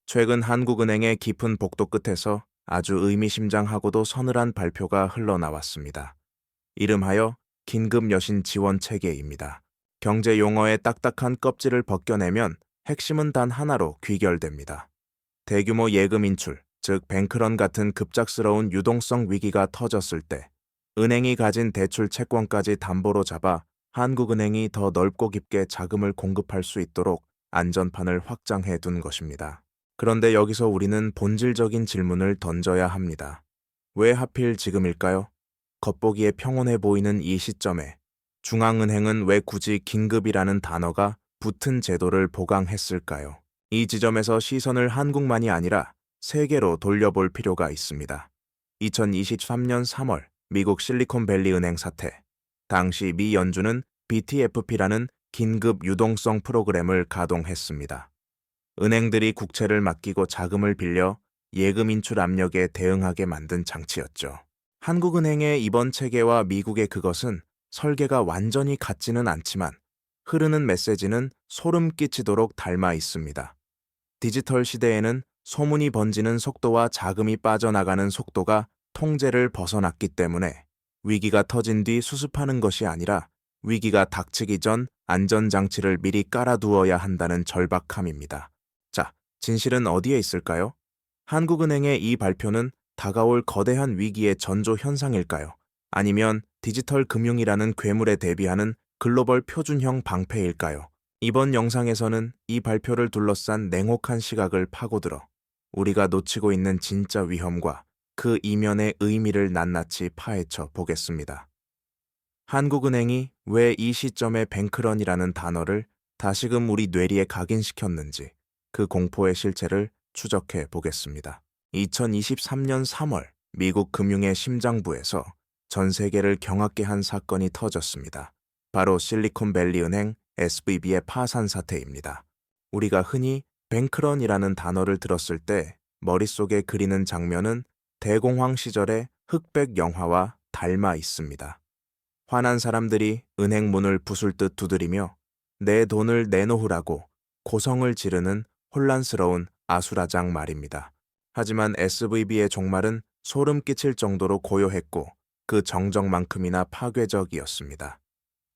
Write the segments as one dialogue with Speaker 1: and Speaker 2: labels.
Speaker 1: 최근 한국은행의 깊은 복도 끝에서 아주 의미심장하고도 서늘한 발표가 흘러나왔습니다. 이름하여 긴급 여신 지원 체계입니다. 경제 용어의 딱딱한 껍질을 벗겨내면 핵심은 단 하나로 귀결됩니다. 대규모 예금 인출, 즉 뱅크런 같은 급작스러운 유동성 위기가 터졌을 때 은행이 가진 대출 채권까지 담보로 잡아 한국은행이 더 넓고 깊게 자금을 공급할 수 있도록 안전판을 확장해 둔 것입니다. 그런데 여기서 우리는 본질적인 질문을 던져야 합니다. 왜 하필 지금일까요? 겉보기에 평온해 보이는 이 시점에 중앙은행은 왜 굳이 긴급이라는 단어가 붙은 제도를 보강했을까요? 이 지점에서 시선을 한국만이 아니라 세계로 돌려볼 필요가 있습니다. 2023년 3월 미국 실리콘밸리 은행 사태. 당시 미 연준은 BTFP라는 긴급 유동성 프로그램을 가동했습니다. 은행들이 국채를 맡기고 자금을 빌려 예금 인출 압력에 대응하게 만든 장치였죠. 한국은행의 이번 체계와 미국의 그것은 설계가 완전히 같지는 않지만 흐르는 메시지는 소름 끼치도록 닮아 있습니다. 디지털 시대에는 소문이 번지는 속도와 자금이 빠져나가는 속도가 통제를 벗어났기 때문에 위기가 터진 뒤 수습하는 것이 아니라 위기가 닥치기 전 안전장치를 미리 깔아두어야 한다는 절박함입니다. 자, 진실은 어디에 있을까요? 한국은행의 이 발표는 다가올 거대한 위기의 전조 현상일까요? 아니면 디지털 금융이라는 괴물에 대비하는 글로벌 표준형 방패일까요? 이번 영상에서는 이 발표를 둘러싼 냉혹한 시각을 파고들어 우리가 놓치고 있는 진짜 위험과 그 이면의 의미를 낱낱이 파헤쳐 보겠습니다. 한국은행이 왜 이 시점에 뱅크런이라는 단어를 다시금 우리 뇌리에 각인시켰는지 그 공포의 실체를 추적해 보겠습니다. 2023년 3월 미국 금융의 심장부에서 전 세계를 경악게 한 사건이 터졌습니다. 바로 실리콘밸리 은행 SVB의 파산 사태입니다. 우리가 흔히 뱅크런이라는 단어를 들었을 때 머릿속에 그리는 장면은 대공황 시절의 흑백 영화와 닮아 있습니다. 화난 사람들이 은행 문을 부술듯 두드리며 내 돈을 내놓으라고 고성을 지르는 혼란스러운 아수라장 말입니다. 하지만 SVB의 종말은 소름 끼칠 정도로 고요했고 그 정적만큼이나 파괴적이었습니다.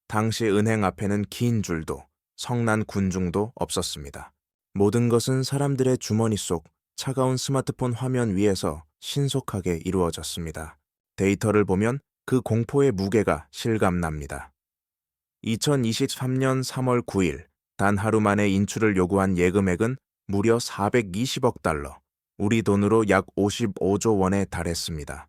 Speaker 1: 당시 은행 앞에는 긴 줄도 성난 군중도 없었습니다. 모든 것은 사람들의 주머니 속 차가운 스마트폰 화면 위에서 신속하게 이루어졌습니다. 데이터를 보면 그 공포의 무게가 실감납니다. 2023년 3월 9일 단 하루 만에 인출을 요구한 예금액은 무려 420억 달러, 우리 돈으로 약 55조 원에 달했습니다.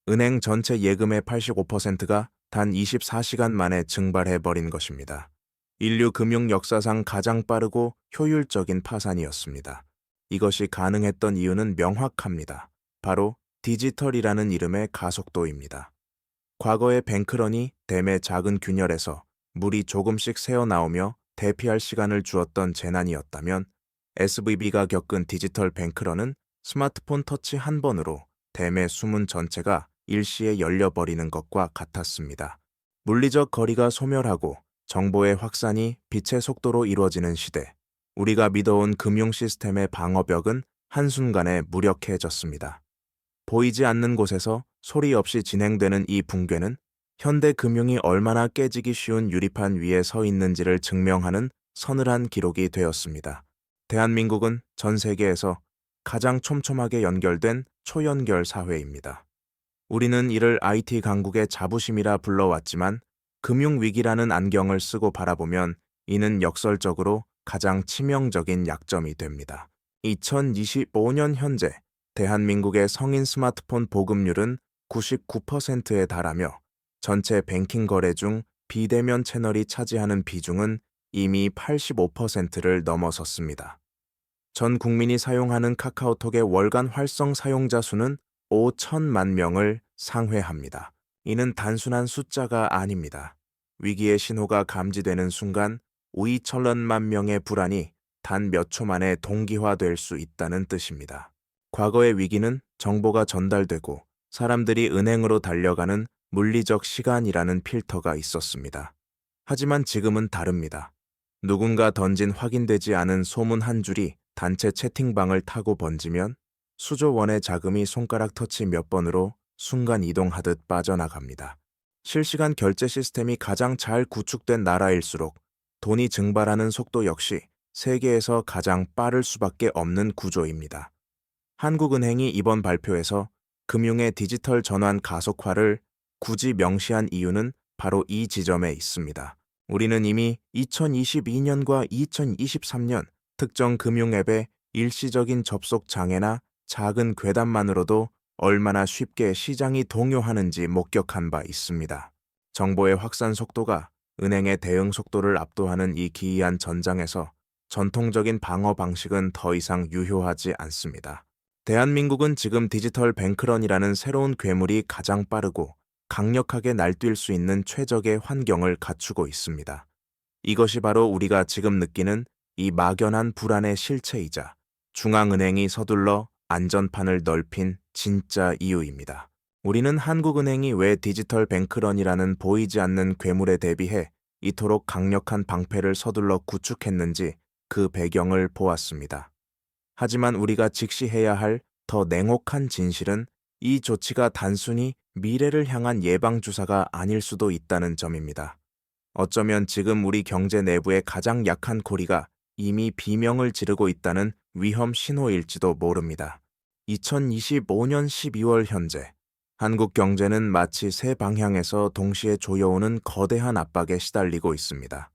Speaker 1: 은행 전체 예금의 85%가 단 24시간 만에 증발해버린 것입니다. 인류 금융 역사상 가장 빠르고 효율적인 파산이었습니다. 이것이 가능했던 이유는 명확합니다. 바로 디지털이라는 이름의 가속도입니다. 과거의 뱅크런이 댐의 작은 균열에서 물이 조금씩 새어나오며 대피할 시간을 주었던 재난이었다면 SVB가 겪은 디지털 뱅크런은 스마트폰 터치 한 번으로 댐의 수문 전체가 일시에 열려버리는 것과 같았습니다. 물리적 거리가 소멸하고 정보의 확산이 빛의 속도로 이루어지는 시대, 우리가 믿어온 금융 시스템의 방어벽은 한순간에 무력해졌습니다. 보이지 않는 곳에서 소리 없이 진행되는 이 붕괴는 현대 금융이 얼마나 깨지기 쉬운 유리판 위에 서 있는지를 증명하는 서늘한 기록이 되었습니다. 대한민국은 전 세계에서 가장 촘촘하게 연결된 초연결 사회입니다. 우리는 이를 IT 강국의 자부심이라 불러왔지만 금융위기라는 안경을 쓰고 바라보면 이는 역설적으로 가장 치명적인 약점이 됩니다. 2025년 현재 대한민국의 성인 스마트폰 보급률은 99%에 달하며 전체 뱅킹 거래 중 비대면 채널이 차지하는 비중은 이미 85%를 넘어섰습니다. 전 국민이 사용하는 카카오톡의 월간 활성 사용자 수는 5천만 명을 상회합니다. 이는 단순한 숫자가 아닙니다. 위기의 신호가 감지되는 순간 5천만 명의 불안이 단 몇 초 만에 동기화될 수 있다는 뜻입니다. 과거의 위기는 정보가 전달되고 사람들이 은행으로 달려가는 물리적 시간이라는 필터가 있었습니다. 하지만 지금은 다릅니다. 누군가 던진 확인되지 않은 소문 한 줄이 단체 채팅방을 타고 번지면 수조 원의 자금이 손가락 터치 몇 번으로 순간 이동하듯 빠져나갑니다. 실시간 결제 시스템이 가장 잘 구축된 나라일수록 돈이 증발하는 속도 역시 세계에서 가장 빠를 수밖에 없는 구조입니다. 한국은행이 이번 발표에서 금융의 디지털 전환 가속화를 굳이 명시한 이유는 바로 이 지점에 있습니다. 우리는 이미 2022년과 2023년 특정 금융 앱의 일시적인 접속 장애나 작은 괴담만으로도 얼마나 쉽게 시장이 동요하는지 목격한 바 있습니다. 정보의 확산 속도가 은행의 대응 속도를 압도하는 이 기이한 전장에서 전통적인 방어 방식은 더 이상 유효하지 않습니다. 대한민국은 지금 디지털 뱅크런이라는 새로운 괴물이 가장 빠르고 강력하게 날뛸 수 있는 최적의 환경을 갖추고 있습니다. 이것이 바로 우리가 지금 느끼는 이 막연한 불안의 실체이자 중앙은행이 서둘러 안전판을 넓힌 진짜 이유입니다. 우리는 한국은행이 왜 디지털 뱅크런이라는 보이지 않는 괴물에 대비해 이토록 강력한 방패를 서둘러 구축했는지 그 배경을 보았습니다. 하지만 우리가 직시해야 할 더 냉혹한 진실은 이 조치가 단순히 미래를 향한 예방주사가 아닐 수도 있다는 점입니다. 어쩌면 지금 우리 경제 내부의 가장 약한 고리가 이미 비명을 지르고 있다는 위험 신호일지도 모릅니다. 2025년 12월 현재 한국 경제는 마치 세 방향에서 동시에 조여오는 거대한 압박에 시달리고 있습니다.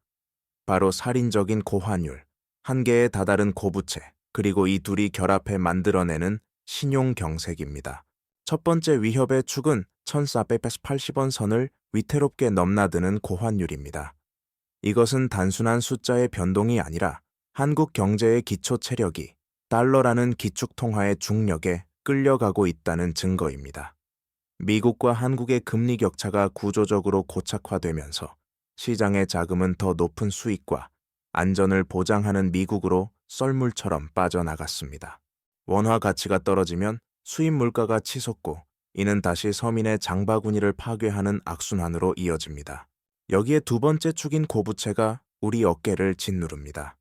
Speaker 1: 바로 살인적인 고환율, 한계에 다다른 고부채, 그리고 이 둘이 결합해 만들어내는 신용경색입니다. 첫 번째 위협의 축은 1480원 선을 위태롭게 넘나드는 고환율입니다. 이것은 단순한 숫자의 변동이 아니라 한국 경제의 기초 체력이 달러라는 기축통화의 중력에 끌려가고 있다는 증거입니다. 미국과 한국의 금리 격차가 구조적으로 고착화되면서 시장의 자금은 더 높은 수익과 안전을 보장하는 미국으로 썰물처럼 빠져나갔습니다. 원화 가치가 떨어지면 수입 물가가 치솟고 이는 다시 서민의 장바구니를 파괴하는 악순환으로 이어집니다. 여기에 두 번째 축인 고부채가 우리 어깨를 짓누릅니다.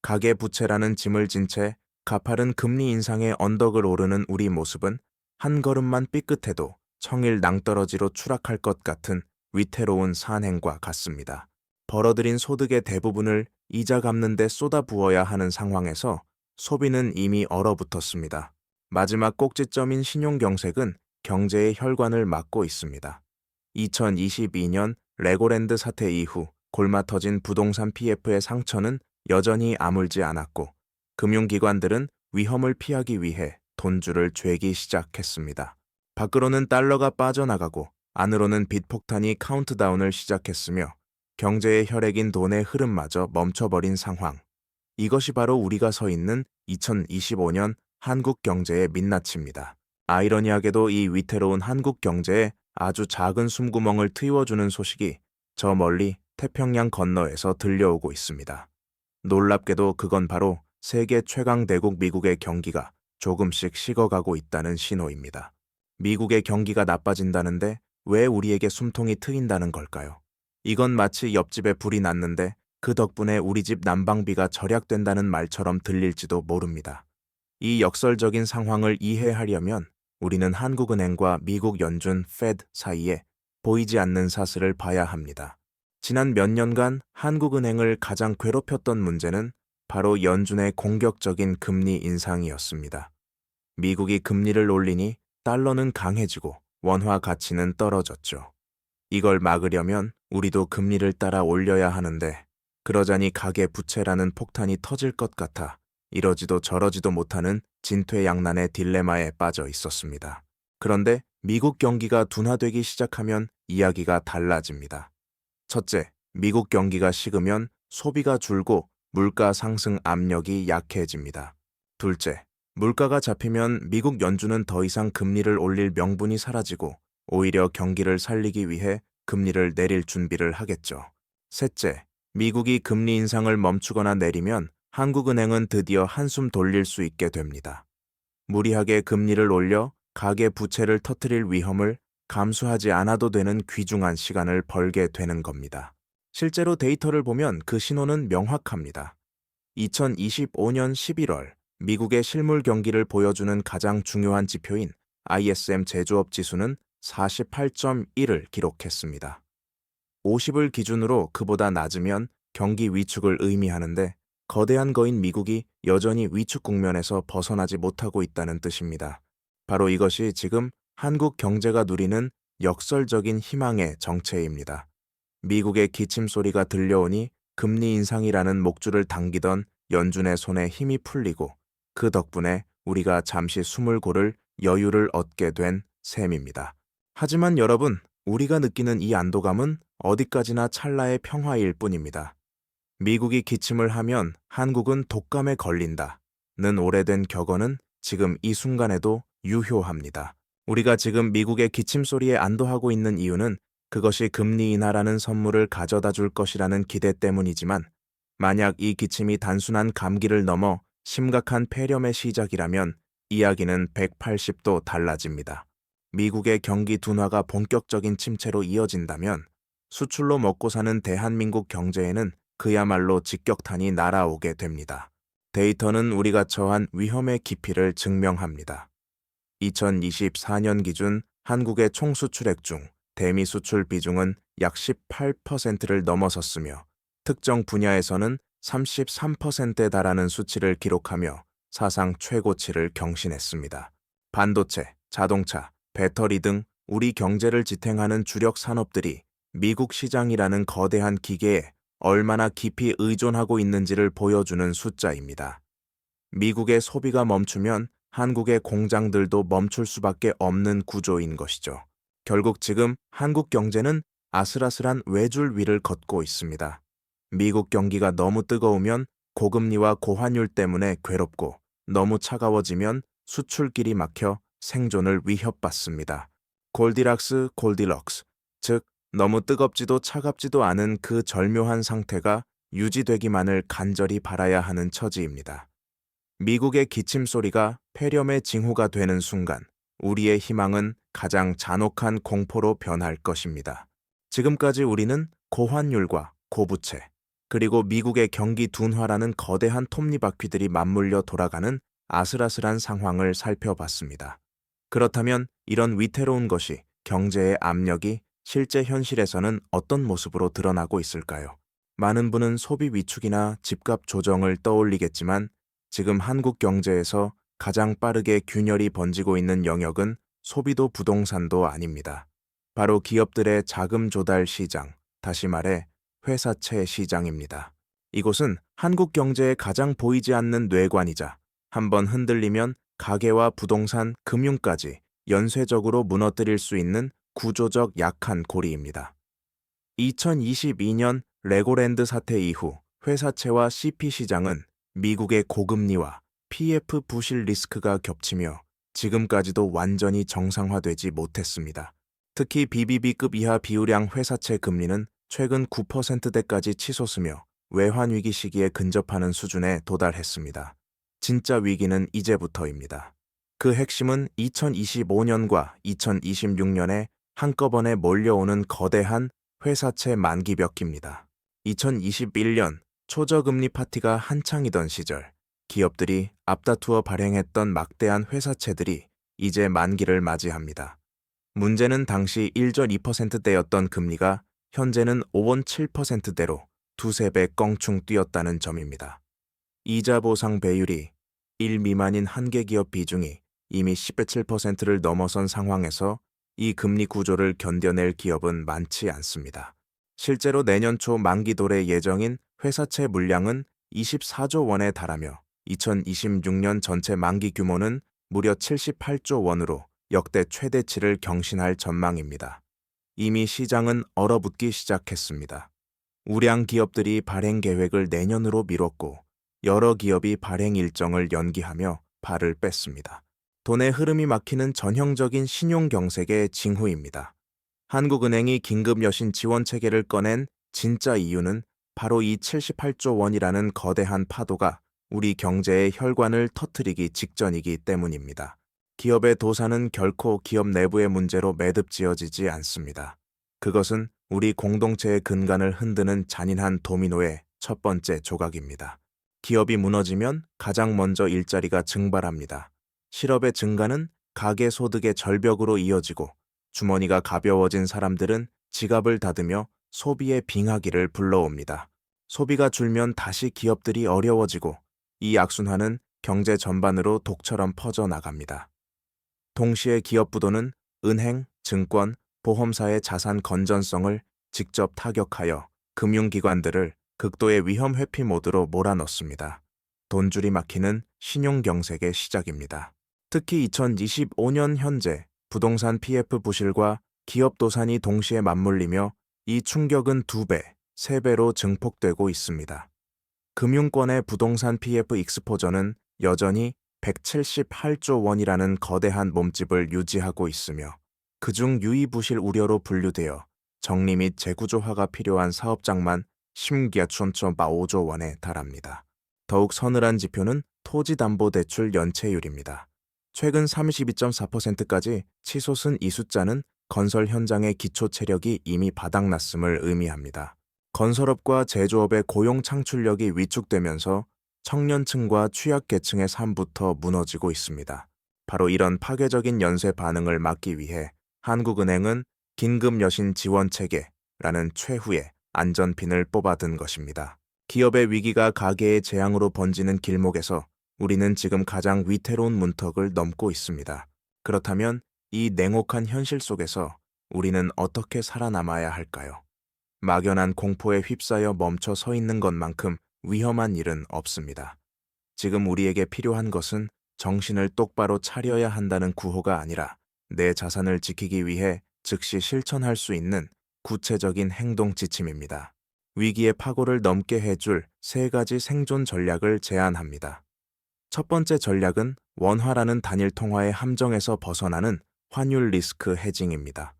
Speaker 1: 가계부채라는 짐을 진 채 가파른 금리 인상의 언덕을 오르는 우리 모습은 한 걸음만 삐끗해도 청일 낭떠러지로 추락할 것 같은 위태로운 산행과 같습니다. 벌어들인 소득의 대부분을 이자 갚는 데 쏟아부어야 하는 상황에서 소비는 이미 얼어붙었습니다. 마지막 꼭지점인 신용경색은 경제의 혈관을 막고 있습니다. 2022년 레고랜드 사태 이후 골마 터진 부동산 PF의 상처는 여전히 아물지 않았고 금융기관들은 위험을 피하기 위해 돈줄을 죄기 시작했습니다. 밖으로는 달러가 빠져나가고 안으로는 빚폭탄이 카운트다운을 시작했으며 경제의 혈액인 돈의 흐름마저 멈춰버린 상황. 이것이 바로 우리가 서 있는 2025년 한국 경제의 민낯입니다. 아이러니하게도 이 위태로운 한국 경제에 아주 작은 숨구멍을 트이워주는 소식이 저 멀리 태평양 건너에서 들려오고 있습니다. 놀랍게도 그건 바로 세계 최강 대국 미국의 경기가 조금씩 식어가고 있다는 신호입니다. 미국의 경기가 나빠진다는데 왜 우리에게 숨통이 트인다는 걸까요? 이건 마치 옆집에 불이 났는데 그 덕분에 우리 집 난방비가 절약된다는 말처럼 들릴지도 모릅니다. 이 역설적인 상황을 이해하려면 우리는 한국은행과 미국 연준 Fed 사이에 보이지 않는 사슬을 봐야 합니다. 지난 몇 년간 한국은행을 가장 괴롭혔던 문제는 바로 연준의 공격적인 금리 인상이었습니다. 미국이 금리를 올리니 달러는 강해지고 원화 가치는 떨어졌죠. 이걸 막으려면 우리도 금리를 따라 올려야 하는데 그러자니 가계부채라는 폭탄이 터질 것 같아 이러지도 저러지도 못하는 진퇴양난의 딜레마에 빠져 있었습니다. 그런데 미국 경기가 둔화되기 시작하면 이야기가 달라집니다. 첫째, 미국 경기가 식으면 소비가 줄고 물가 상승 압력이 약해집니다. 둘째, 물가가 잡히면 미국 연준은 더 이상 금리를 올릴 명분이 사라지고 오히려 경기를 살리기 위해 금리를 내릴 준비를 하겠죠. 셋째, 미국이 금리 인상을 멈추거나 내리면 한국은행은 드디어 한숨 돌릴 수 있게 됩니다. 무리하게 금리를 올려 가계 부채를 터뜨릴 위험을 감수하지 않아도 되는 귀중한 시간을 벌게 되는 겁니다. 실제로 데이터를 보면 그 신호는 명확합니다. 2025년 11월 미국의 실물 경기를 보여주는 가장 중요한 지표인 ISM 제조업 지수는 48.1을 기록했습니다. 50을 기준으로 그보다 낮으면 경기 위축을 의미하는데 거대한 거인 미국이 여전히 위축 국면에서 벗어나지 못하고 있다는 뜻입니다. 바로 이것이 지금 한국 경제가 누리는 역설적인 희망의 정체입니다. 미국의 기침 소리가 들려오니 금리 인상이라는 목줄을 당기던 연준의 손에 힘이 풀리고 그 덕분에 우리가 잠시 숨을 고를 여유를 얻게 된 셈입니다. 하지만 여러분, 우리가 느끼는 이 안도감은 어디까지나 찰나의 평화일 뿐입니다. 미국이 기침을 하면 한국은 독감에 걸린다는 오래된 격언은 지금 이 순간에도 유효합니다. 우리가 지금 미국의 기침 소리에 안도하고 있는 이유는 그것이 금리 인하라는 선물을 가져다 줄 것이라는 기대 때문이지만 만약 이 기침이 단순한 감기를 넘어 심각한 폐렴의 시작이라면 이야기는 180도 달라집니다. 미국의 경기 둔화가 본격적인 침체로 이어진다면 수출로 먹고 사는 대한민국 경제에는 그야말로 직격탄이 날아오게 됩니다. 데이터는 우리가 처한 위험의 깊이를 증명합니다. 2024년 기준 한국의 총 수출액 중 대미 수출 비중은 약 18%를 넘어섰으며 특정 분야에서는 33%에 달하는 수치를 기록하며 사상 최고치를 경신했습니다. 반도체, 자동차, 배터리 등 우리 경제를 지탱하는 주력 산업들이 미국 시장이라는 거대한 기계에 얼마나 깊이 의존하고 있는지를 보여주는 숫자입니다. 미국의 소비가 멈추면 한국의 공장들도 멈출 수밖에 없는 구조인 것이죠. 결국 지금 한국 경제는 아슬아슬한 외줄 위를 걷고 있습니다. 미국 경기가 너무 뜨거우면 고금리와 고환율 때문에 괴롭고 너무 차가워지면 수출길이 막혀 생존을 위협받습니다. 골디락스, 골디럭스, 즉 너무 뜨겁지도 차갑지도 않은 그 절묘한 상태가 유지되기만을 간절히 바라야 하는 처지입니다. 미국의 기침 소리가 폐렴의 징후가 되는 순간 우리의 희망은 가장 잔혹한 공포로 변할 것입니다. 지금까지 우리는 고환율과 고부채, 그리고 미국의 경기 둔화라는 거대한 톱니바퀴들이 맞물려 돌아가는 아슬아슬한 상황을 살펴봤습니다. 그렇다면 이런 위태로운 것이 경제의 압력이 실제 현실에서는 어떤 모습으로 드러나고 있을까요? 많은 분은 소비 위축이나 집값 조정을 떠올리겠지만 지금 한국 경제에서 가장 빠르게 균열이 번지고 있는 영역은 소비도 부동산도 아닙니다. 바로 기업들의 자금 조달 시장, 다시 말해 회사채 시장입니다. 이곳은 한국 경제의 가장 보이지 않는 뇌관이자 한번 흔들리면 가계와 부동산, 금융까지 연쇄적으로 무너뜨릴 수 있는 구조적 약한 고리입니다. 2022년 레고랜드 사태 이후 회사채와 CP 시장은 미국의 고금리와 PF 부실 리스크가 겹치며 지금까지도 완전히 정상화되지 못했습니다. 특히 BBB급 이하 비우량 회사채 금리는 최근 9%대까지 치솟으며 외환위기 시기에 근접하는 수준에 도달했습니다. 진짜 위기는 이제부터입니다. 그 핵심은 2025년과 2026년에 한꺼번에 몰려오는 거대한 회사채 만기벽입니다. 2021년 초저금리 파티가 한창이던 시절 기업들이 앞다투어 발행했던 막대한 회사채들이 이제 만기를 맞이합니다. 문제는 당시 1.2%대였던 금리가 현재는 5.7%대로 두세 배 껑충 뛰었다는 점입니다. 이자 보상 배율이 1 미만인 한계 기업 비중이 이미 17%를 넘어선 상황에서 이 금리 구조를 견뎌낼 기업은 많지 않습니다. 실제로 내년 초 만기 도래 예정인 회사채 물량은 24조 원에 달하며 2026년 전체 만기 규모는 무려 78조 원으로 역대 최대치를 경신할 전망입니다. 이미 시장은 얼어붙기 시작했습니다. 우량 기업들이 발행 계획을 내년으로 미뤘고 여러 기업이 발행 일정을 연기하며 발을 뺐습니다. 돈의 흐름이 막히는 전형적인 신용경색의 징후입니다. 한국은행이 긴급 여신 지원 체계를 꺼낸 진짜 이유는 바로 이 78조 원이라는 거대한 파도가 우리 경제의 혈관을 터뜨리기 직전이기 때문입니다. 기업의 도산은 결코 기업 내부의 문제로 매듭지어지지 않습니다. 그것은 우리 공동체의 근간을 흔드는 잔인한 도미노의 첫 번째 조각입니다. 기업이 무너지면 가장 먼저 일자리가 증발합니다. 실업의 증가는 가계 소득의 절벽으로 이어지고 주머니가 가벼워진 사람들은 지갑을 닫으며 소비의 빙하기를 불러옵니다. 소비가 줄면 다시 기업들이 어려워지고 이 악순환은 경제 전반으로 독처럼 퍼져나갑니다. 동시에 기업 부도는 은행, 증권, 보험사의 자산 건전성을 직접 타격하여 금융기관들을 극도의 위험 회피 모드로 몰아넣습니다. 돈줄이 막히는 신용경색의 시작입니다. 특히 2025년 현재 부동산 PF 부실과 기업 도산이 동시에 맞물리며 이 충격은 2배, 3배로 증폭되고 있습니다. 금융권의 부동산 PF 익스포저는 여전히 178조 원이라는 거대한 몸집을 유지하고 있으며 그중 유의부실 우려로 분류되어 정리 및 재구조화가 필요한 사업장만 심기아춘.바 5조 원에 달합니다. 더욱 서늘한 지표는 토지담보대출 연체율입니다. 최근 32.4%까지 치솟은 이 숫자는 건설 현장의 기초 체력이 이미 바닥났음을 의미합니다. 건설업과 제조업의 고용 창출력이 위축되면서 청년층과 취약계층의 삶부터 무너지고 있습니다. 바로 이런 파괴적인 연쇄 반응을 막기 위해 한국은행은 긴급여신지원체계라는 최후의 안전핀을 뽑아든 것입니다. 기업의 위기가 가계의 재앙으로 번지는 길목에서 우리는 지금 가장 위태로운 문턱을 넘고 있습니다. 그렇다면 이 냉혹한 현실 속에서 우리는 어떻게 살아남아야 할까요? 막연한 공포에 휩싸여 멈춰 서 있는 것만큼 위험한 일은 없습니다. 지금 우리에게 필요한 것은 정신을 똑바로 차려야 한다는 구호가 아니라 내 자산을 지키기 위해 즉시 실천할 수 있는 구체적인 행동 지침입니다. 위기의 파고를 넘게 해줄 3가지 생존 전략을 제안합니다. 첫 번째 전략은 원화라는 단일 통화의 함정에서 벗어나는 환율 리스크 헤징입니다.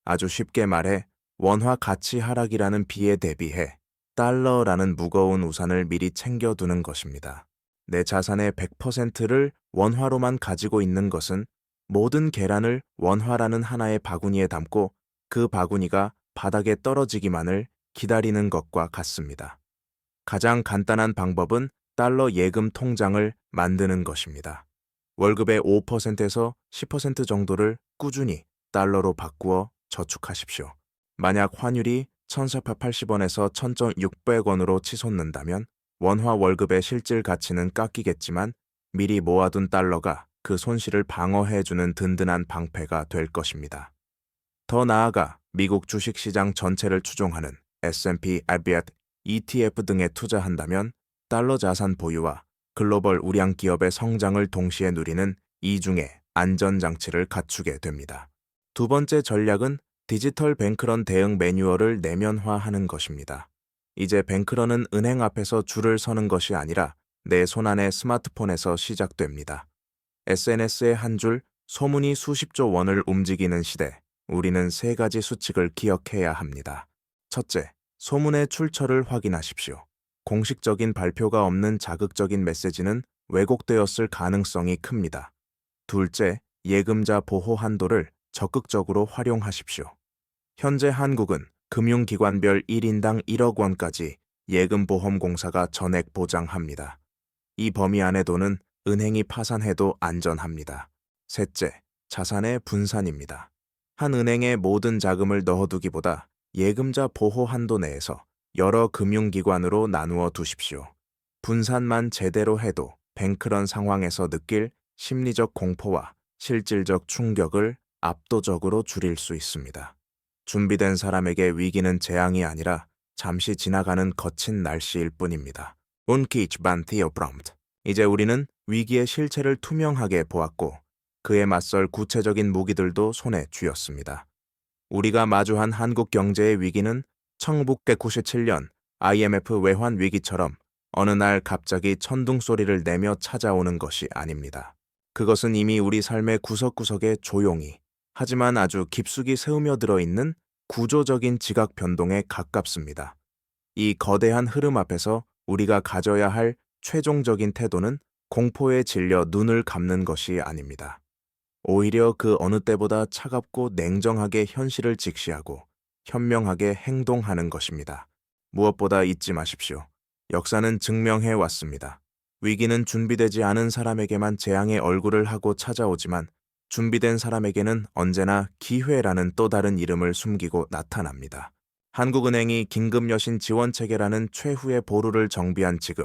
Speaker 1: 아주 쉽게 말해 원화 가치 하락이라는 비에 대비해 달러라는 무거운 우산을 미리 챙겨두는 것입니다. 내 자산의 100%를 원화로만 가지고 있는 것은 모든 계란을 원화라는 하나의 바구니에 담고 그 바구니가 바닥에 떨어지기만을 기다리는 것과 같습니다. 가장 간단한 방법은 달러 예금 통장을 만드는 것입니다. 월급의 5%에서 10% 정도를 꾸준히 달러로 바꾸어 저축하십시오. 만약 환율이 1,480원에서 1,600원으로 치솟는다면 원화 월급의 실질 가치는 깎이겠지만 미리 모아둔 달러가 그 손실을 방어해주는 든든한 방패가 될 것입니다. 더 나아가 미국 주식시장 전체를 추종하는 S&P 500 ETF 등에 투자한다면 달러 자산 보유와 글로벌 우량 기업의 성장을 동시에 누리는 이중의 안전장치를 갖추게 됩니다. 두 번째 전략은 디지털 뱅크런 대응 매뉴얼을 내면화하는 것입니다. 이제 뱅크런은 은행 앞에서 줄을 서는 것이 아니라 내 손안의 스마트폰에서 시작됩니다. SNS의 한 줄, 소문이 수십조 원을 움직이는 시대, 우리는 3가지 수칙을 기억해야 합니다. 첫째, 소문의 출처를 확인하십시오. 공식적인 발표가 없는 자극적인 메시지는 왜곡되었을 가능성이 큽니다. 둘째, 예금자 보호 한도를 적극적으로 활용하십시오. 현재 한국은 금융기관별 1인당 1억 원까지 예금보험공사가 전액 보장합니다. 이 범위 안의 돈은 은행이 파산해도 안전합니다. 셋째, 자산의 분산입니다. 한 은행에 모든 자금을 넣어두기보다 예금자 보호 한도 내에서 여러 금융기관으로 나누어 두십시오. 분산만 제대로 해도 뱅크런 상황에서 느낄 심리적 공포와 실질적 충격을 압도적으로 줄일 수 있습니다. 준비된 사람에게 위기는 재앙이 아니라 잠시 지나가는 거친 날씨일 뿐입니다. 운키치 반티어 프롬트. 이제 우리는 위기의 실체를 투명하게 보았고 그에 맞설 구체적인 무기들도 손에 쥐었습니다. 우리가 마주한 한국 경제의 위기는 1997년 IMF 외환 위기처럼 어느 날 갑자기 천둥 소리를 내며 찾아오는 것이 아닙니다. 그것은 이미 우리 삶의 구석구석에 조용히 하지만 아주 깊숙이 새우며 들어있는 구조적인 지각 변동에 가깝습니다. 이 거대한 흐름 앞에서 우리가 가져야 할 최종적인 태도는 공포에 질려 눈을 감는 것이 아닙니다. 오히려 그 어느 때보다 차갑고 냉정하게 현실을 직시하고 현명하게 행동하는 것입니다. 무엇보다 잊지 마십시오. 역사는 증명해 왔습니다. 위기는 준비되지 않은 사람에게만 재앙의 얼굴을 하고 찾아오지만 준비된 사람에게는 언제나 기회라는 또 다른 이름을 숨기고 나타납니다. 한국은행이 긴급여신 지원체계라는 최후의 보루를 정비한 지금,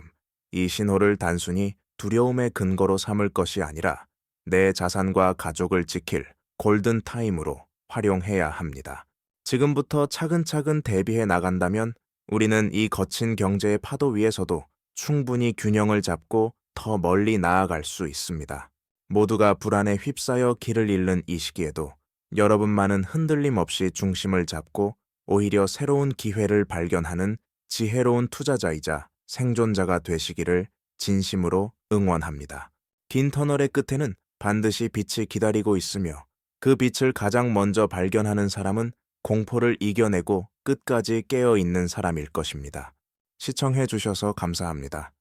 Speaker 1: 이 신호를 단순히 두려움의 근거로 삼을 것이 아니라 내 자산과 가족을 지킬 골든타임으로 활용해야 합니다. 지금부터 차근차근 대비해 나간다면 우리는 이 거친 경제의 파도 위에서도 충분히 균형을 잡고 더 멀리 나아갈 수 있습니다. 모두가 불안에 휩싸여 길을 잃는 이 시기에도 여러분만은 흔들림 없이 중심을 잡고 오히려 새로운 기회를 발견하는 지혜로운 투자자이자 생존자가 되시기를 진심으로 응원합니다. 긴 터널의 끝에는 반드시 빛이 기다리고 있으며 그 빛을 가장 먼저 발견하는 사람은 공포를 이겨내고 끝까지 깨어 있는 사람일 것입니다. 시청해 주셔서 감사합니다.